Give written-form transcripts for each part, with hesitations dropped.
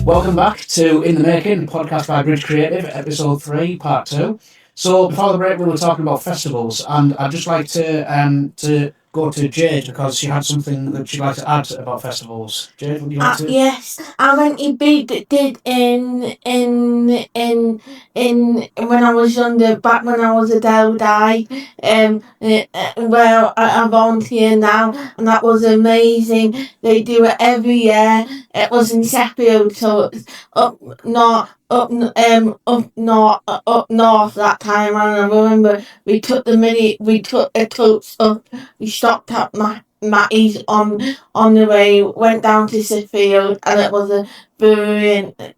Welcome back to In the Making, podcast by Bridge Creative, episode 3, part 2. So before the break, we were talking about festivals, and I'd just like to go to Jaide because she had something that she'd like to add about festivals. Jaide, would you like to? Yes, I went to did in when I was younger, back when I was a Jaide, where I volunteer now, and that was amazing. They do it every year. It was in Sheffield, so it's up north that time. And I remember we took a toast up. We stopped at Matty's on the way, went down to Sheffield, and it was a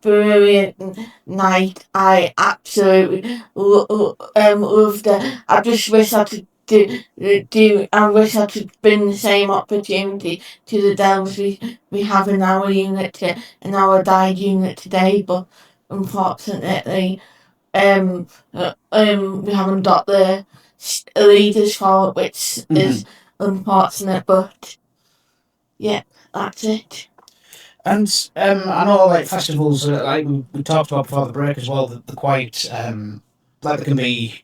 brilliant night. I absolutely loved it. I just wish I could I wish I could bring the same opportunity to the Dells we have in our unit, in our Jaide unit today, but unfortunately, we haven't got the leaders for it, which is unfortunate, but yeah, that's it. And I know, like, festivals, like we talked about before the break as well, that they're quite, like, they can be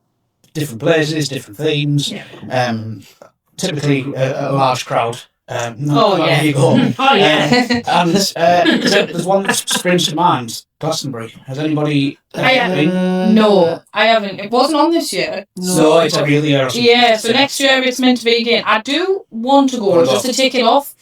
different places, different themes, typically a large crowd. There you go. And there's one that springs to mind, Glastonbury. Has anybody been? No, I haven't. It wasn't on this year. No, it's every other year. Yeah, so next year it's meant to be again. I do want to go just to take it off.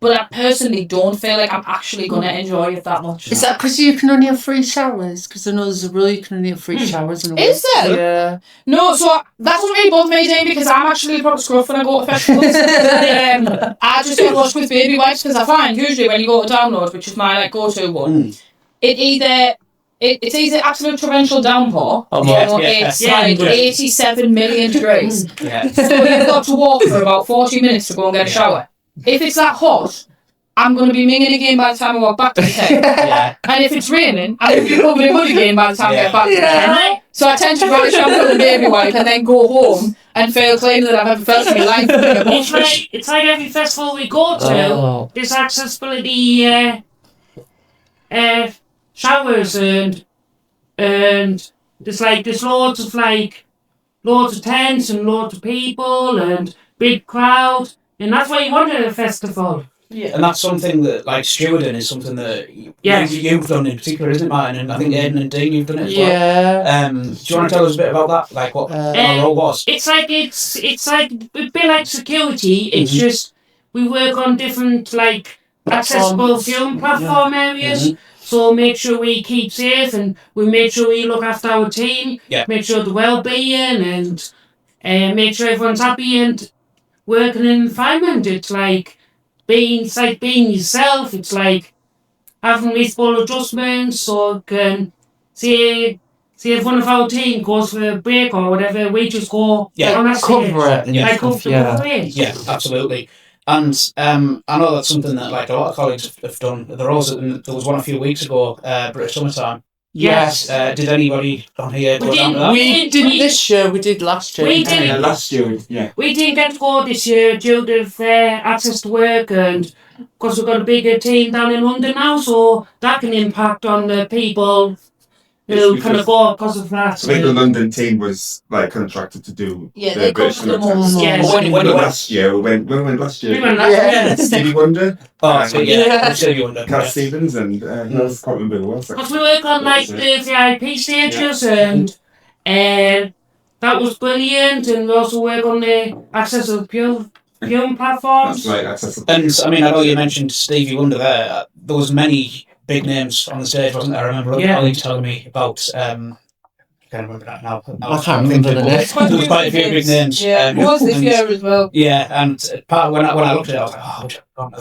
But I personally don't feel like I'm actually going to enjoy it that much. Is that because you can only have free showers? Because I know there's a rule you can only have free showers. Is there? Yeah. No, so that doesn't really bother me, Dave, because I'm actually a proper scruff when I go to festivals. I just get washed with baby wipes because I find usually when you go to download, which is my go-to one, it's either absolute torrential downpour or it's 87 million degrees. So you've got to walk for about 40 minutes to go and get a shower. If it's that hot, I'm going to be minging again by the time I walk back to the tent. And if it's raining, I'm going to be covered in mud again by the time I get back to the tent. So I tend to brush up with a baby wipe and then go home and feel cleaner than I've ever felt in my life. It's like every festival we go to, there's accessibility showers and there's loads of tents and loads of people and big crowd. And that's why you want a festival. Yeah. And that's something that, like, stewarding is something that you've done in particular, isn't it, Martyn? And I think Aiden and Dean, you've done it as well. Do you want to tell us a bit about that? Like, what our role was? It's like a bit like security. It's just we work on different, like, accessible film platform areas. So make sure we keep safe and we make sure we look after our team. Make sure the well-being and make sure everyone's happy and working in an environment. It's like being yourself. It's like having reasonable adjustments. So can see if one of our team goes for a break or whatever, we just go on that cover it. Yeah, absolutely. And I know that's something that, like, a lot of colleagues have done. There was one a few weeks ago, British Summertime. Yes. Did anybody on here go down to that? We didn't this year, we did last year. We did. Last year, yeah. We didn't get to go this year due to access to work and because we've got a bigger team down in London now, so that can impact on the people who kind of go because of that. I think the London team was like contracted to do they British covered Summertime. When last year, we went last year. We went last year. Stevie Wonder. Stevie Wonder. Cat Stevens and I can't remember who else. Because we work on like the VIP stages and that was brilliant, and we also work on the accessible film platforms. That's right, accessible. And I mean, I know you mentioned Stevie Wonder there. There was many big names on the stage, wasn't there? I remember other colleagues telling me about. I can't remember that now. I can't remember the name. There was quite a few big names. Yeah, it was this year as well. Yeah, and when I looked at it, I was like, oh, I would have gone.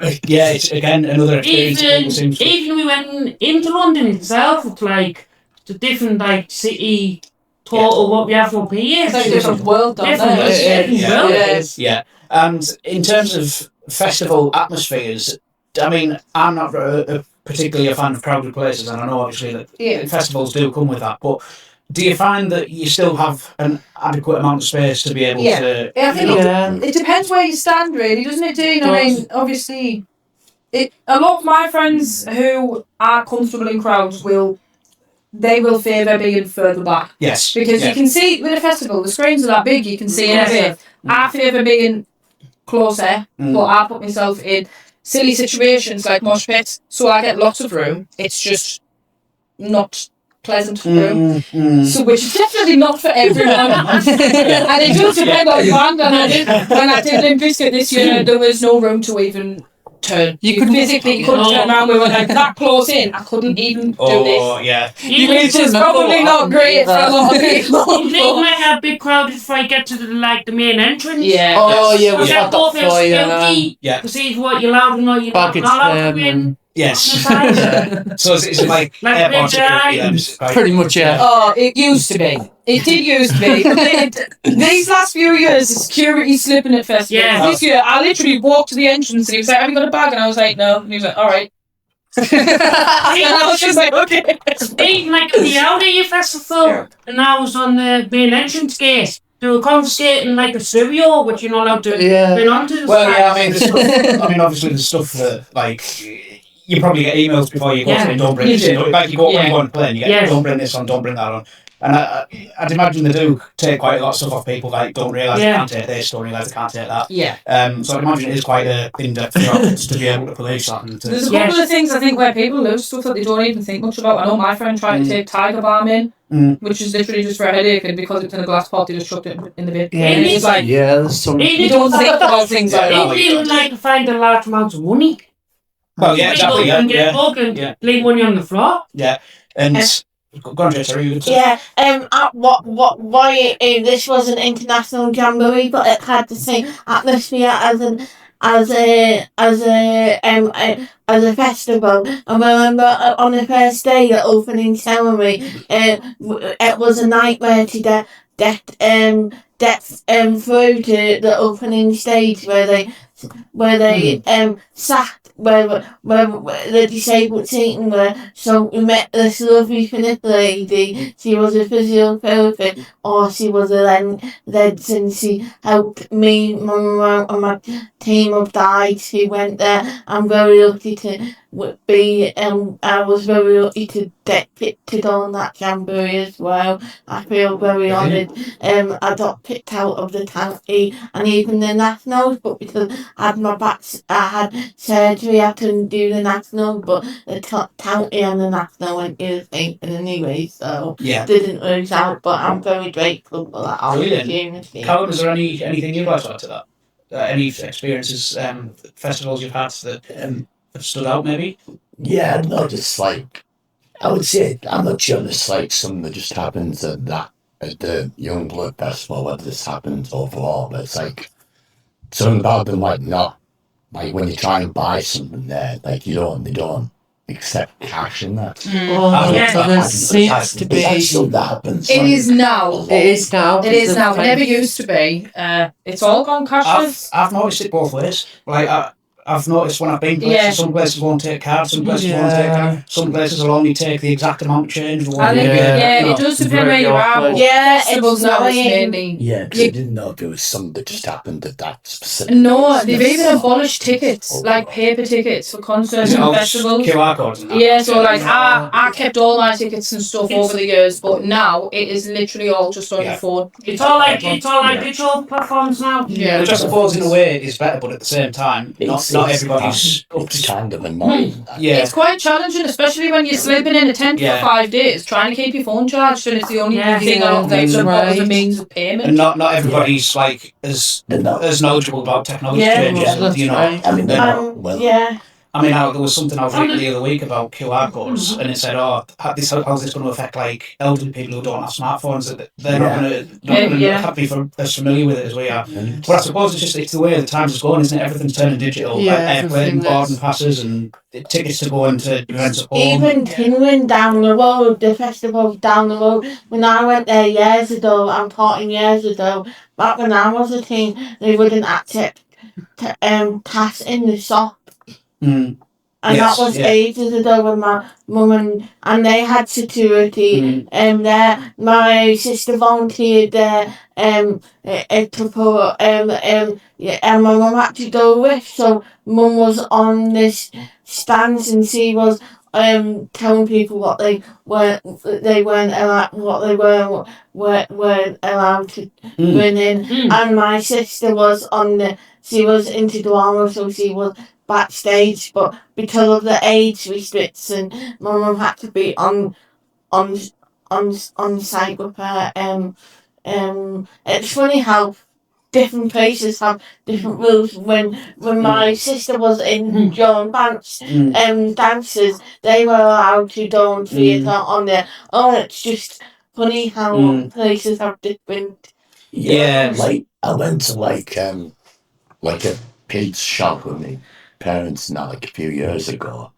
But yeah, it's again another experience. Even we went into London itself, it's like the different like city total what we have up here. It's like a different world down there. Yeah. And in terms of festival atmospheres, I mean, I'm not particularly a fan of crowded places, and I know obviously that festivals do come with that, but do you find that you still have an adequate amount of space to be able to... I think it depends where you stand, really, doesn't it, Dean? I mean, obviously, A lot of my friends who are comfortable in crowds will favour being further back. Yes. Because you can see, with a festival, the screens are that big, you can see everything. I favour being closer, but I put myself in silly situations like mosh pits, so I get lots of room. It's just not pleasant room. So which is definitely not for everyone. And it does depend on the band. And when I did Limp Bizkit this year, there was no room to even turn. You couldn't turn around. We were like that close in. I couldn't even do this. Oh, yeah. Which is probably not great for a lot of people. You think might have big crowds if I get to the main entrance. Yeah. Oh, yeah, we Because had that both that for you. Yeah. To see what you're allowed and what you're not allowed to win. Yes. So it's like Like airport security. Jaide. Then, just like- Pretty much, yeah. Oh, it used to be. It did used to be. These last few years, the security slipping at festivals. Yeah. This year, I literally walked to the entrance and he was like, "Have you got a bag?" And I was like, "No." And he was like, "All right." And I was just like, "Okay." Even like at the Audi Festival, and I was on the main entrance gate. They were confiscating like a stereo, which you're not allowed to bring onto the Well, side. yeah, I mean, obviously the stuff that, like, you probably get emails before you go to it, don't bring this in. Like, you go when you go on a plane, you get, don't bring this on, don't bring that on. And I'd imagine they do take quite a lot of stuff off people, like, don't realise they can't take this, don't realise they can't take that. Yeah. So I'd imagine it is quite a in-depth job to be able to police that. And to, There's a couple of things I think where people lose stuff that they don't even think much about. I know my friend tried to take Tiger Balm in, which is literally just for a headache, and because it's in a glass pot, they just chucked it in the bin. Yeah, and it's like, there's some. you don't think about things like that. People would like to find a large amount of money. well, yeah, exactly, And get book and leave money on the floor. Yeah, and go on, Jess, are you going to Yeah, why this was an international jamboree, but it had the same atmosphere as a festival. And I remember on the first day, the opening ceremony, it was a nightmare to get through to the opening stage where they sat where the disabled seating were. So we met this lovely Finnish lady. She was a physiotherapist, or she was a lens, and she helped me, Mum, and my team of guides who went there. I'm very lucky to be. I was very lucky to get picked to go on that jamboree as well. I feel very honoured. I got picked out of the county and even the nationals, but because I had surgery, I couldn't do the national, but the county and the national went to the same thing anyway, so didn't lose out. But I'm very grateful for that opportunity. Callum, is there anything you'd like to add to that? Any experiences, festivals you've had that have stood out, maybe? Yeah, no, just like, I would say, I'm not sure it's like something that just happens at the Young Blood Festival, whether this happens overall, but it's like, something about them, like, not, like, when you try and buy something there, like, they don't accept cash in that. There seems to be. That's something that happens. It is now. It is now. It is now. It never used to be. It's all gone cashless. I've noticed it both ways. Like, I've noticed when I've been places, some places won't take cards, some places won't take cards, some places will only take the exact amount of change. It does depend where you are. Yeah, festivals now is mainly. Yeah, because I didn't know if it was something that just happened at that specific. No, they've even abolished tickets, like paper tickets for concerts and festivals. QR codes and that. Yeah, so like I kept all my tickets and stuff over the years, but now it is literally all just on your phone. It's all like digital platforms now. Yeah, which I suppose in a way is better, but at the same time, not everybody's up It's to. kind of annoying. Yeah, It's quite challenging, especially when you're sleeping in a tent for 5 days, trying to keep your phone charged, and it's the only thing on that's as a means of payment. and not everybody's like as knowledgeable about technology changes. You know, right. I mean, they're not well. Yeah. I mean, there was something I was reading the other week about QR codes, and it said, how's this going to affect like elderly people who don't have smartphones? That they're not going to be as familiar with it as we are. But I suppose it's the way the times is going, isn't it? Everything's turning digital. Airplane boarding passes and tickets to go into events at home. Even Tinwin down the road, the festival down the road. When I went there years ago, I'm 14 years ago, back when I was a teen, they wouldn't accept cash in the shop. And Yes, that was yeah. ages ago when my mum and they had security. There, my sister volunteered there. To put yeah, and my mum had to go with. So mum was on this stance and she was telling people what they weren't allowed, what they weren't allowed to bring in. And my sister was she was into drama, so she was backstage, but because of the age restriction, my mum had to be on site with her. It's funny how different places have different rules. When my sister was in John Banks dances, they were allowed to do on theatre on their own. It's just funny how places have different. Yeah. Like I went to like a kid's shop with my parents now like a few years ago,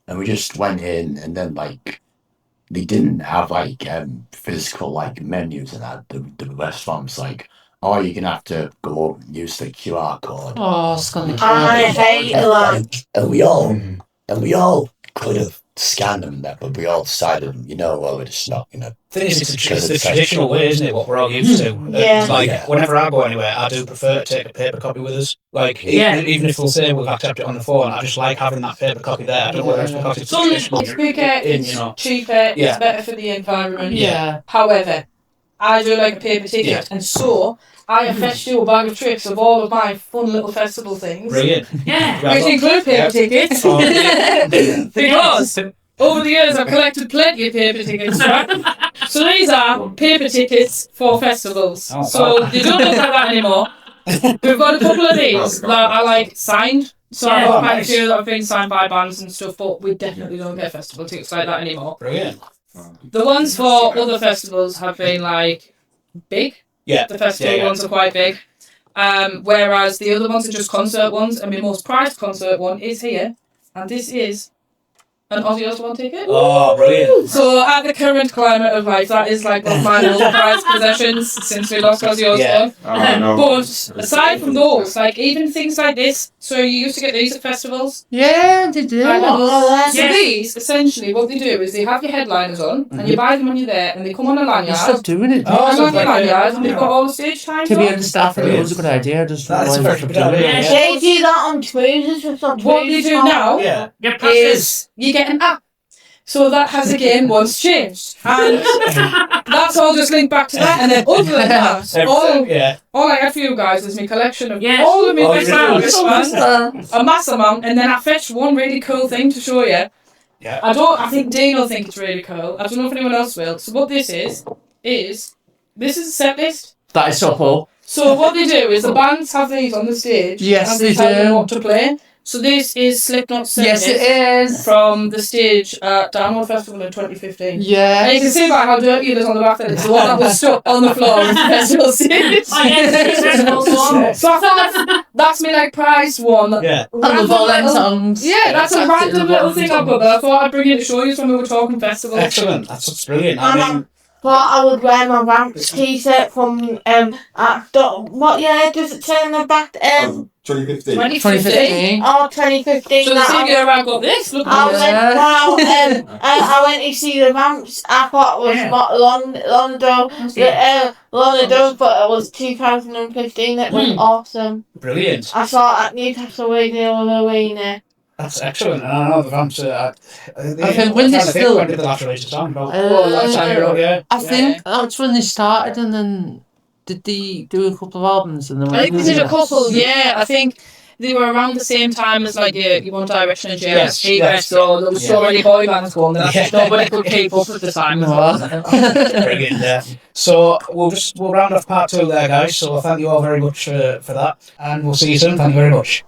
and we just went in, and then like they didn't have like physical like menus and that. The restaurants like, oh, you're gonna have to go use the QR code. Oh, it's gonna be I hate And, that. like, and we all could have scanned them there, but we all decided, well, it's not, The thing is, it's the traditional way, isn't it? What we're all used to. Yeah. It's like whenever I go anywhere, I do prefer to take a paper copy with us. Like even if we'll say we'll accept it on the phone, I just like having that paper copy there. I don't know whether it's because it's traditional. It's quicker, it's cheaper, it's better for the environment. Yeah. However, I do like a paper ticket, and so I have fetched you a bag of tricks of all of my fun little festival things. Brilliant. Yeah. Which include paper tickets. Oh, yeah. Because over the years I've collected plenty of paper tickets, right? So these are paper tickets for festivals. Oh, so they don't look like that anymore. We've got a couple of these that are like signed. So I've got quite a few that have been signed by bands and stuff, but we definitely don't get festival tickets like that anymore. Brilliant. The ones for other festivals have been like big. Yeah. The festival ones are quite big. Whereas the other ones are just concert ones, and my most prized concert one is here, and this is an Ozzy Osbourne ticket. Oh, brilliant. So at the current climate of life, that is like one of my most prized possessions since we lost Ozzy Osbourne. Yeah. Oh, no. But aside from those, like even things like this, so you used to get these at festivals. Yeah, they do. I know. So Yeah. these, essentially, what they do is they have your headliners on, and you buy them when you're there, and they come on a They're lanyard. still doing it. Oh, And so on your it's like lanyard, and they've got all the stage times To be on. understaffed, it was a good idea. Just That's a realised very good they're doing idea, it. yeah. They do that on cruises with some What they do now Yeah. Get passes. is you get an app. So that has again once changed. And that's all just linked back to that. And then other than that, all I have for you guys is my collection of Yes. all of my Oh, best you do? songs, a mass amount, and then I fetched one really cool thing to show you. Yeah. I think Dean will think it's really cool. I don't know if anyone else will. So what this is this is a set list. That is so cool. So what they do is the bands have these on the stage. Yes, and they they tell them do. what to play. So this is Slipknot's set Yes, list it is. from the stage at Download Festival in 2015. And you can Yes. see by how dirty it is on the back that it's the one that was stuck on the floor on the festival stage. Oh, yes, festival song. So I thought that's my like prized one. Yeah. I love all them Random little- songs. Yeah, that's a Absolutely random love little all thing them I've got, but I thought I'd bring it to show you when we were talking festivals. Excellent. That's brilliant. I mean, Thought I would wear my Ramps t-shirt from what year does it say on the back? 2015. 2015. 2015. 2015. So the that same I- year I got this. Look I at this. went, I went to see the Ramps. I thought it was not long ago, but it was 2015. It was awesome. brilliant. I saw it at Newcastle Radio Arena. That's excellent. And I know the Vamps I think when they still- when did the last release a song? About Uh, time ago, yeah. I think that's when they started, and then did they do a couple of albums? And then I think they did a couple, yeah. I think they were around the same time as like your One Direction and Yes, JS, yes. so there was so many boy bands going that Yeah. nobody could keep up at the time. Brilliant, yeah. So we'll round off part 2 there, guys. So thank you all very much for that, and we'll see you soon. Thank you very much.